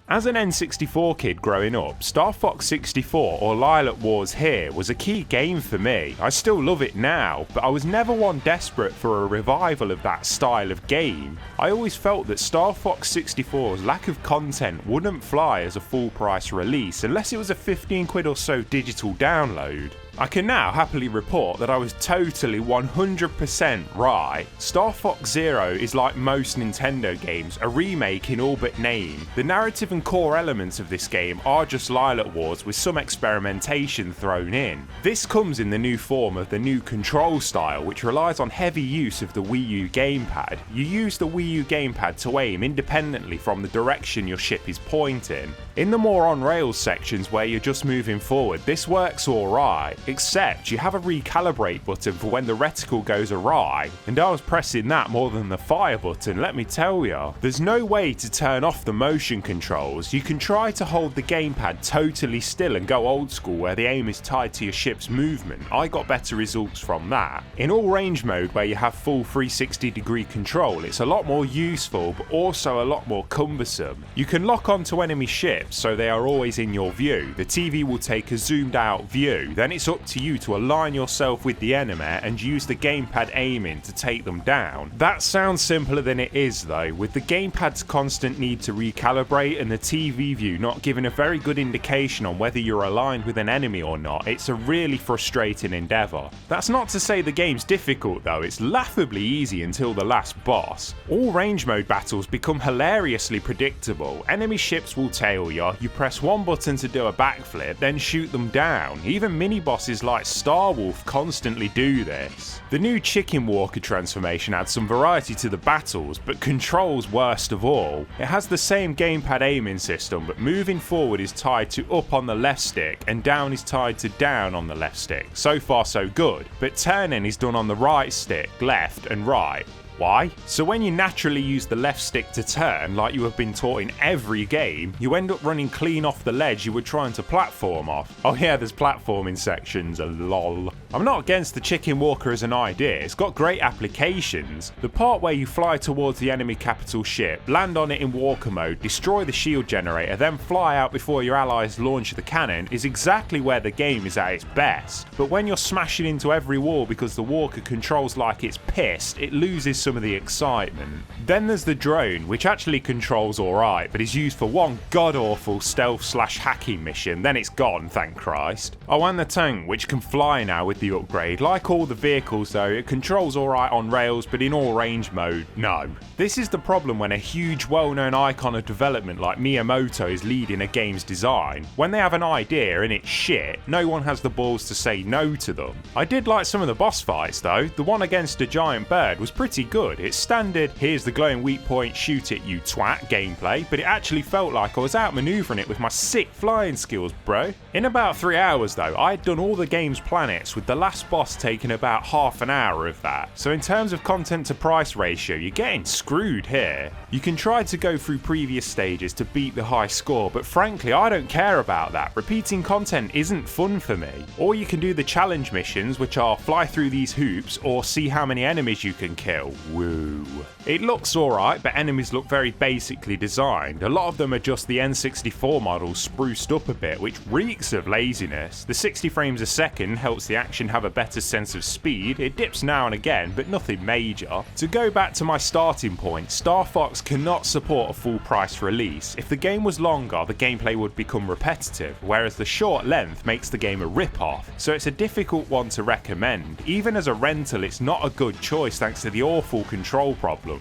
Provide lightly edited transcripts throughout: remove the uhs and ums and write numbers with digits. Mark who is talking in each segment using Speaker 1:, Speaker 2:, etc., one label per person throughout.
Speaker 1: As an N64 kid growing up, Star Fox 64 or Lilac Wars here was a key game for me. I still love it now, but I was never one desperate for a revival of that style of game. I always felt that Star Fox 64's lack of content wouldn't fly as a full price release unless it was a 15 quid or so digital download. I can now happily report that I was totally 100% right. Star Fox Zero is like most Nintendo games, a remake in all but name. The narrative and core elements of this game are just Lilac Wars with some experimentation thrown in. This comes in the new form of the new control style, which relies on heavy use of the Wii U gamepad. You use the Wii U gamepad to aim independently from the direction your ship is pointing. In the more on-rails sections where you're just moving forward, this works alright, except you have a recalibrate button for when the reticle goes awry, and I was pressing that more than the fire button, let me tell ya. There's no way to turn off the motion controls. You can try to hold the gamepad totally still and go old school where the aim is tied to your ship's movement. I got better results from that. In all range mode where you have full 360 degree control, it's a lot more useful but also a lot more cumbersome. You can lock onto enemy ships so they are always in your view. The TV will take a zoomed out view, then it's up to you to align yourself with the enemy and use the gamepad aiming to take them down. That sounds simpler than it is though, with the gamepad's constant need to recalibrate and the TV view not giving a very good indication on whether you're aligned with an enemy or not. It's a really frustrating endeavour. That's not to say the game's difficult though, it's laughably easy until the last boss. All range mode battles become hilariously predictable. Enemy ships will tail you press one button to do a backflip, then shoot them down. Even mini bosses like Star Wolf constantly do this. The new Chicken Walker transformation adds some variety to the battles, but controls worst of all. It has the same gamepad aiming system, but moving forward is tied to up on the left stick and down is tied to down on the left stick. So far so good, but turning is done on the right stick, left and right. Why? So when you naturally use the left stick to turn, like you have been taught in every game, you end up running clean off the ledge you were trying to platform off. Oh yeah, there's platforming sections, lol. I'm not against the Chicken Walker as an idea, it's got great applications. The part where you fly towards the enemy capital ship, land on it in walker mode, destroy the shield generator, then fly out before your allies launch the cannon is exactly where the game is at its best. But when you're smashing into every wall because the walker controls like it's pissed, it loses some of the excitement. Then there's the drone, which actually controls alright, but is used for one god-awful stealth/hacking mission, then it's gone, thank Christ. Oh, and the tank, which can fly now with the upgrade. Like all the vehicles though, it controls alright on rails, but in all range mode, no. This is the problem when a huge well-known icon of development like Miyamoto is leading a game's design. When they have an idea and it's shit, no one has the balls to say no to them. I did like some of the boss fights though. The one against a giant bird was pretty good. It's standard, here's the glowing weak point, shoot it you twat gameplay, but it actually felt like I was outmaneuvering it with my sick flying skills, bro. In about 3 hours though, I had done all the game's planets, with the last boss taking about half an hour of that. So in terms of content to price ratio, you're getting screwed here. You can try to go through previous stages to beat the high score, but frankly I don't care about that. Repeating content isn't fun for me. Or you can do the challenge missions, which are fly through these hoops or see how many enemies you can kill. Woo. It looks alright, but enemies look very basically designed. A lot of them are just the N64 models spruced up a bit, which reeks of laziness. The 60 frames a second helps the action have a better sense of speed. It dips now and again, but nothing major. To go back to my starting point, Star Fox cannot support a full price release. If the game was longer, the gameplay would become repetitive, whereas the short length makes the game a rip-off. So it's a difficult one to recommend. Even as a rental, it's not a good choice thanks to the awful control problems.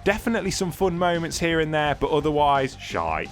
Speaker 1: Definitely some fun moments here and there, but otherwise, shite.